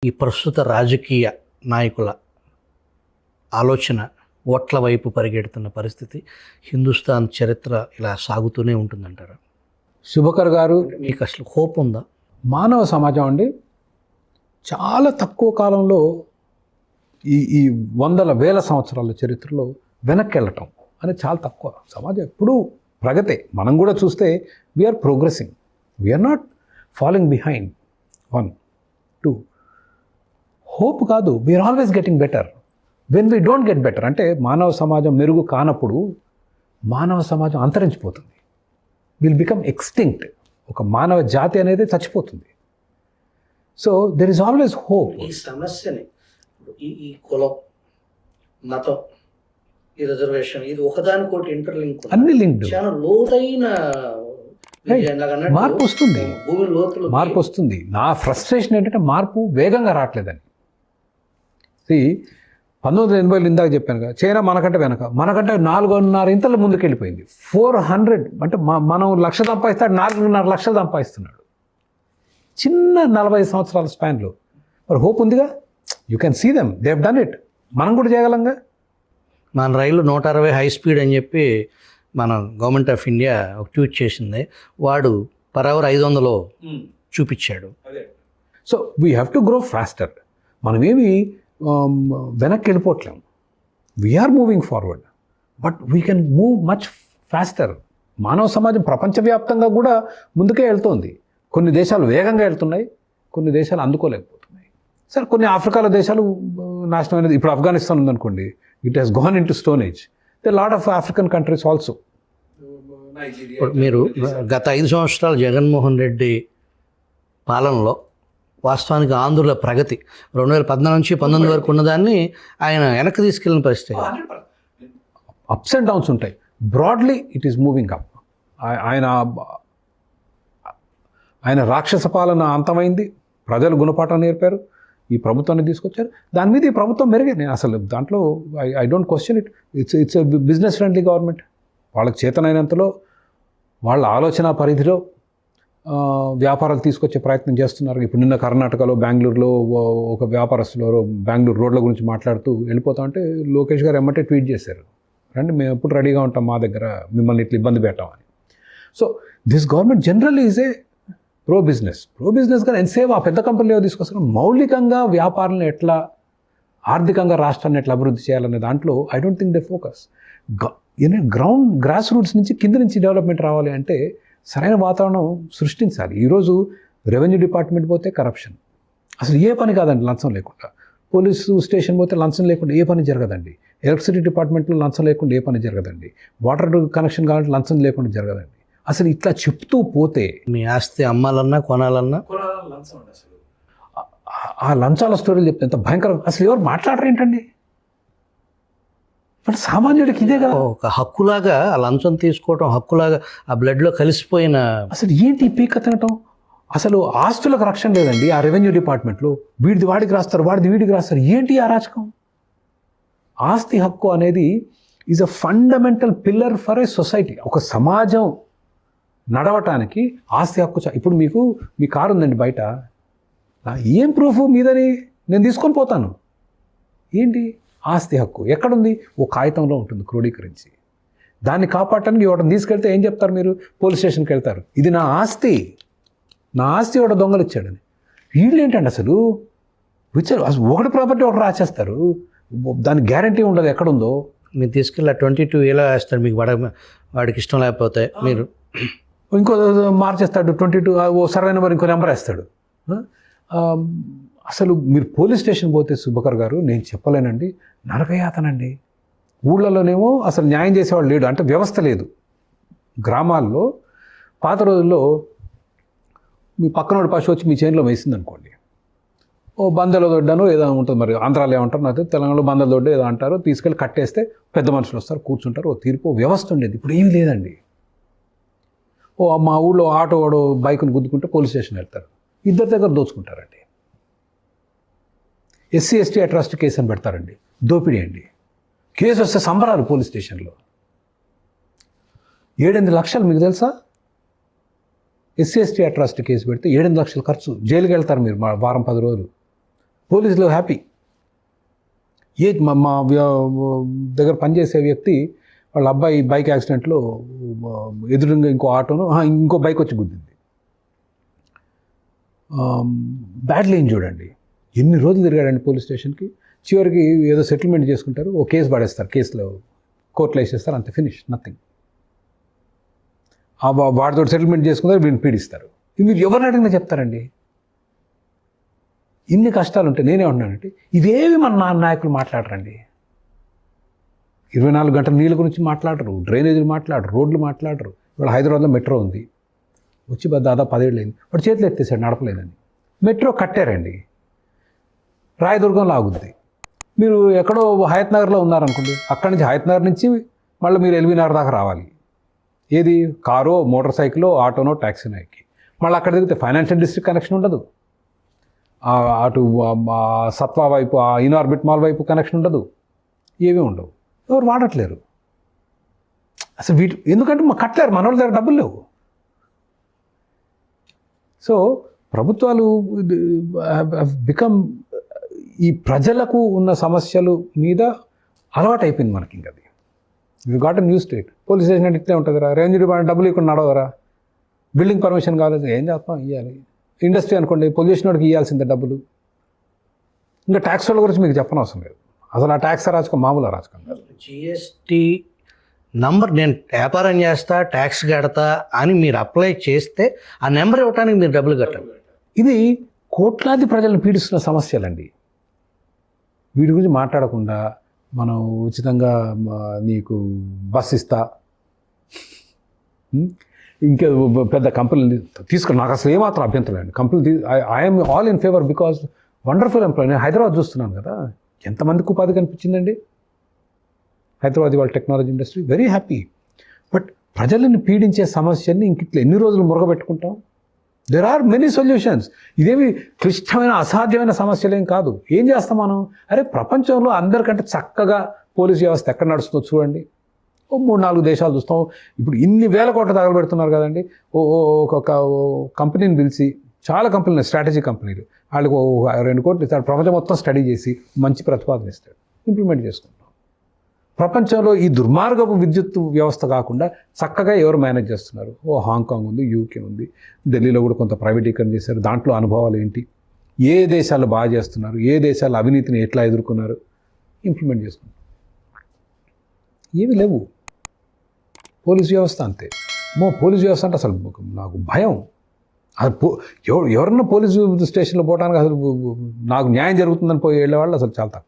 ఈ ప్రస్తుత రాజకీయ నాయకుల ఆలోచన ఓట్ల వైపు పరిగెడుతున్న పరిస్థితి హిందుస్థాన్ చరిత్ర ఇలా సాగుతూనే ఉంటుందంటారా? శుభకర్ గారు, మీకు అసలు హోప్ ఉందా? మానవ సమాజం అండి చాలా తక్కువ కాలంలో ఈ వందల వేల సంవత్సరాల చరిత్రలో వెనక్కి వెళ్ళటం అనేది చాలా తక్కువ. సమాజం ఎప్పుడూ ప్రగతే. మనం కూడా చూస్తే we're progressing, we're not following behind. 1, 2 hope కాదు, we're always getting better. When we don't get better అంటే మానవ సమాజం మెరుగు కానప్పుడు మానవ సమాజం అంతరించిపోతుంది. Will become extinct. ఒక మానవ జాతి అనేది చచ్చిపోతుంది. So there is always hope. ఈ సమస్యని ఈ కులం, మతం, ఈ రిజర్వేషన్ ఇది ఒకదానికోటి ఇంటర్లింక్, అన్ని లింక్డ్. చాలా లోతైన మార్పు వస్తుంది, భూమి లోతులు మార్పు వస్తుంది. నా ఫ్రస్ట్రేషన్ ఏంటంటే మార్పు వేగంగా రావట్లేదని. 1980 ఇందాక చెప్పాను కదా, చైనా మనకంటే మనకంటే 4.5 ఇంతల ముందుకు వెళ్ళిపోయింది. 400 అంటే మనం 1,00,000 సంపాదిస్తాడు, 4.5 లక్షలు సంపాదిస్తున్నాడు చిన్న 40 సంవత్సరాల స్పాన్లో. మరి హోప్ ఉందిగా. You can see them, they have done it. మనం కూడా చేయగలంగా. మన రైలు 160 హై స్పీడ్ అని చెప్పి మన గవర్నమెంట్ ఆఫ్ ఇండియా ఒక ట్వీట్ చేసింది. వాడు పర్ అవర్ 500 చూపించాడు. So we have to grow faster. మనమేమి వెనక్కి వెళ్ళిపోవట్లేము. We are moving forward, but we can move much faster. మానవ సమాజం ప్రపంచవ్యాప్తంగా కూడా ముందుకే వెళ్తోంది. కొన్ని దేశాలు వేగంగా వెళ్తున్నాయి, కొన్ని దేశాలు అందుకోలేకపోతున్నాయి. సరే, కొన్ని ఆఫ్రికాలో దేశాలు నాశనం అనేది. ఇప్పుడు ఆఫ్ఘనిస్తాన్ ఉందనుకోండి, it has gone into stone age. They lot of African countries also. మీరు గత 5 సంవత్సరాలు జగన్మోహన్ రెడ్డి పాలనలో వాస్తవానికి ఆంధ్రుల ప్రగతి 2014 నుంచి 19 వరకు ఉన్నదాన్ని ఆయన వెనక్కి తీసుకెళ్ళిన పరిస్థితి. అప్స్ అండ్ డౌన్స్ ఉంటాయి. Broadly it is moving up. ఆయన రాక్షస పాలన అంతమైంది. ప్రజలు గుణపాఠం నేర్పారు, ఈ ప్రభుత్వాన్ని తీసుకొచ్చారు. దాని మీద ఈ ప్రభుత్వం మెరుగైంది. అసలు దాంట్లో I don't question it. It's business friendly government. వాళ్ళకి చేతనైనంతలో వాళ్ళ ఆలోచన పరిధిలో వ్యాపారాలు తీసుకొచ్చే ప్రయత్నం చేస్తున్నారు. ఇప్పుడు నిన్న కర్ణాటకలో బెంగళూరులో ఒక వ్యాపారస్తులు బెంగళూరు రోడ్ల గురించి మాట్లాడుతూ వెళ్ళిపోతా ఉంటే లోకేష్ గారు ఎమ్మటే ట్వీట్ చేశారు, రండి మేము ఎప్పుడు రెడీగా ఉంటాం, మా దగ్గర మిమ్మల్ని ఇట్లా ఇబ్బంది పెట్టామని. So this government generally is a pro బిజినెస్గా ఎంతసేపు ఆ పెద్ద కంపెనీలో తీసుకొస్తారు. మౌలికంగా వ్యాపారాలను ఎట్లా, ఆర్థికంగా రాష్ట్రాన్ని ఎట్లా అభివృద్ధి చేయాలనే దాంట్లో I don't think they focus. Grass roots నుంచి కింద నుంచి డెవలప్మెంట్ రావాలి అంటే సరైన వాతావరణం సృష్టించాలి. ఈరోజు రెవెన్యూ డిపార్ట్మెంట్ పోతే కరప్షన్, అసలు ఏ పని కాదండి లంచం లేకుండా. పోలీసు స్టేషన్ పోతే లంచం లేకుండా ఏ పని జరగదండి. ఎలక్ట్రిసిటీ డిపార్ట్మెంట్లో లంచం లేకుండా ఏ పని జరగదండి. వాటర్ కనెక్షన్ కావాలంటే లంచం లేకుండా జరగదండి. అసలు ఇట్లా చెప్తూ పోతే మీ ఆస్తి అమ్మాలన్నా కొనాలన్నా ఆ లంచాల స్టోరీలు చెప్తే ఎంత భయంకరం. అసలు ఎవరు మాట్లాడరు ఏంటండి? బట్ సామాన్యుడికి ఇదే కదా ఒక హక్కులాగా, ఆ లంచం తీసుకోవటం హక్కులాగా ఆ బ్లడ్లో కలిసిపోయిన. అసలు ఏంటి పీక తినటం? అసలు ఆస్తులకు రక్షణ లేదండి ఆ రెవెన్యూ డిపార్ట్మెంట్లో. వీడిది వాడికి రాస్తారు, వాడిది వీడికి రాస్తారు. ఏంటి అరాచకం? ఆస్తి హక్కు అనేది is a fundamental pillar for a society. ఒక సమాజం నడవటానికి ఆస్తి హక్కు. ఇప్పుడు మీ కారు ఉందండి బయట, ఏం ప్రూఫ్ మీదని నేను తీసుకొని పోతాను. ఏంటి ఆస్తి హక్కు? ఎక్కడుంది? ఓ కాగితంలో ఉంటుంది క్రోడీకరించి. దాన్ని కాపాడటానికి ఎవరిని తీసుకెళ్తే ఏం చెప్తారు మీరు? పోలీస్ స్టేషన్కి వెళ్తారు, ఇది నా ఆస్తి ఎవడ దొంగలు ఇచ్చాడని. వీళ్ళు ఏంటండి అసలు అసలు ఒకటి ప్రాపర్టీ ఒకటి రాసేస్తారు, దానికి గ్యారంటీ ఉండదు ఎక్కడుందో. మీరు తీసుకెళ్ళి 22 ఎలా వేస్తారు మీకు వాడికి ఇష్టం లేకపోతే. మీరు ఇంకో మార్చేస్తాడు 22, ఓ సర్వే నెంబర్ ఇంకో నెంబర్ వేస్తాడు. అసలు మీరు పోలీస్ స్టేషన్ పోతే శుభకర్ గారు, నేను చెప్పలేనండి, నరకయాతనండి. ఊళ్ళలోనేమో అసలు న్యాయం చేసేవాళ్ళు లేడు, అంటే వ్యవస్థ లేదు. గ్రామాల్లో పాత రోజుల్లో మీ పక్కనోడి పశువు వచ్చి మీ చేనులో వేసింది అనుకోండి, ఓ బందల దొడ్డను ఏదో ఉంటుంది, మరి ఆంధ్రాలో ఏమంటారు నాకు తెలంగాణలో బందల దొడ్డ ఏదో అంటారు, తీసుకెళ్ళి కట్టేస్తే పెద్ద మనుషులు వస్తారు, కూర్చుంటారు, ఓ తీర్పు వ్యవస్థ ఉండేది. ఇప్పుడు ఏం లేదండి. ఓ మా ఊళ్ళో ఆటో వాడు బైక్ను గుద్దుకుంటే పోలీస్ స్టేషన్ వెళ్తారు, ఇద్దరి దగ్గర దోచుకుంటారండి. ఎస్సీ ఎస్టీ అట్రాసిటీ కేసు అని పెడతారండి, దోపిడీ అండి. కేసు వస్తే సంబరాలు పోలీస్ స్టేషన్లో. 7-8 లక్షలు మీకు తెలుసా? ఎస్సీ ఎస్టీ అట్రాసిటీ కేసు పెడితే 7-8 లక్షలు ఖర్చు, జైలుకి వెళ్తారు మీరు వారం 10 రోజులు. పోలీసులు హ్యాపీ. మా దగ్గర పనిచేసే వ్యక్తి వాళ్ళ అబ్బాయి బైక్ యాక్సిడెంట్లో ఎదురుగా ఇంకో బైక్ వచ్చి గుద్దింది. బ్యాడ్ లైన్ చూడండి, ఎన్ని రోజులు తిరిగాడండి పోలీస్ స్టేషన్కి. చివరికి ఏదో సెటిల్మెంట్ చేసుకుంటారు, ఓ కేసు పడేస్తారు, కేసులో కోర్టులో వేసేస్తారు, అంతే, ఫినిష్, నథింగ్. వాడితో సెటిల్మెంట్ చేసుకుంటారు, వీడిని పీడిస్తారు. మీరు ఎవరిని అడిగినా చెప్తారండి. ఇన్ని కష్టాలు ఉంటాయి. నేనే ఉన్నానంటే ఇవేవి మన నాయకులు మాట్లాడరండి. 24 గంటల నీళ్ళ గురించి మాట్లాడరు, డ్రైనేజీలు మాట్లాడరు, రోడ్లు మాట్లాడరు. ఇవాళ హైదరాబాద్లో మెట్రో ఉంది, వచ్చి దాదాపు 10 ఏళ్ళు అయింది. వాడు చేతులు ఎత్తేసాడు నడపలేదని. మెట్రో కట్టారండి, రాయదుర్గంలో ఆగుద్ది. మీరు ఎక్కడో హయత్ నగర్లో ఉన్నారనుకోండి, అక్కడి నుంచి హయత్ నగర్ నుంచి మళ్ళీ మీరు ఎల్బీ నగర్ దాకా రావాలి. ఏది, కారో, మోటార్ సైకిలో, ఆటోనో, ట్యాక్సీనో ఎక్కి మళ్ళీ అక్కడ దిగితే ఫైనాన్షియల్ డిస్ట్రిక్ట్ కనెక్షన్ ఉండదు, అటు సత్వా వైపు, ఇన్ఆర్బిట్ మాల్ వైపు కనెక్షన్ ఉండదు, ఏమీ ఉండవు. ఎవరు వాడట్లేరు అసలు ఎందుకంటే కట్టలేరు, మన వాళ్ళ దగ్గర డబ్బులు లేవు. సో ప్రభుత్వాలు బికమ్ ఈ ప్రజలకు ఉన్న సమస్యలు మీద అలవాటు అయిపోయింది మనకి. ఇంకా అది you got new state. Police station అంటే ఇట్లే ఉంటుంది రా, రెవెన్యూ డిపార్ట్మెంట్ డబ్బులు ఇక్కడ నడవరా, బిల్డింగ్ పర్మిషన్ కాలేదు, ఏం చేస్తాం, ఇవ్వాలి. ఇండస్ట్రీ అనుకోండి, పొల్యూషన్ వాడికి ఇవ్వాల్సిందే డబ్బులు. ఇంకా ట్యాక్స్ వాళ్ళ గురించి మీకు చెప్పనవసరం లేదు. అసలు ఆ ట్యాక్స్ అరాచకం మామూలు అరాచకం కాదు. జిఎస్టీ నంబర్, నేను వ్యాపారం చేస్తా, ట్యాక్స్ కడతా అని మీరు అప్లై చేస్తే ఆ నెంబర్ ఇవ్వడానికి మీరు డబ్బులు కట్టాలి. ఇది కోట్లాది ప్రజలను పీడిస్తున్న సమస్యలండి. వీటి గురించి మాట్లాడకుండా మనం ఉచితంగా నీకు బస్ ఇస్తా, ఇంకా పెద్ద కంపెనీలు తీసుకుని, నాకు అసలు ఏమాత్రం అభ్యంతరం అండి. కంపెనీలు I am all in favour because wonderful employee. నేను హైదరాబాద్ చూస్తున్నాను కదా, ఎంతమందికి ఉపాధి కనిపించిందండి హైదరాబాద్ వాళ్ళ technology industry, very happy. But ప్రజలను పీడించే సమస్యని ఇంక ఇట్లా ఎన్ని రోజులు మురగబెట్టుకుంటాం? There are many solutions. ఇదేమి క్లిష్టమైన అసాధ్యమైన సమస్యలేం కాదు. ఏం చేస్తాం మనం? అరే ప్రపంచంలో అందరికంటే చక్కగా పోలీస్ వ్యవస్థ ఎక్కడ నడుస్తుందో చూడండి. 3-4 దేశాలు చూస్తాం. ఇప్పుడు ఇన్ని వేల కోట్లు తగలబెడుతున్నారు కదండి. ఒక కంపెనీని పిలిచి, చాలా కంపెనీలు, స్ట్రాటజీ కంపెనీలు, వాళ్ళకి 2 కోట్లు ఇస్తాడు, ప్రపంచం మొత్తం స్టడీ చేసి మంచి ప్రతిపాదన ఇస్తాడు, ఇంప్లిమెంట్ చేసుకుంటాం. ప్రపంచంలో ఈ దుర్మార్గపు విద్యుత్ వ్యవస్థ కాకుండా చక్కగా ఎవరు మేనేజ్ చేస్తున్నారు? హాంకాంగ్ ఉంది, యూకే ఉంది, ఢిల్లీలో కూడా కొంత ప్రైవేటీకరణ చేశారు. దాంట్లో అనుభవాలు ఏంటి, ఏ దేశాలు బాగా చేస్తున్నారు, ఏ దేశాలు అవినీతిని ఎట్లా ఎదుర్కొన్నారు, ఇంప్లిమెంట్ చేసుకుంటాం. ఏమీ లేవు. పోలీస్ వ్యవస్థ అంతే. పోలీస్ వ్యవస్థ అంటే అసలు నాకు భయం. అది ఎవరన్నా పోలీసు స్టేషన్లో పోవడానికి అసలు నాకు న్యాయం జరుగుతుందని పోయి వెళ్ళేవాళ్ళు అసలు చాలా తక్కువ.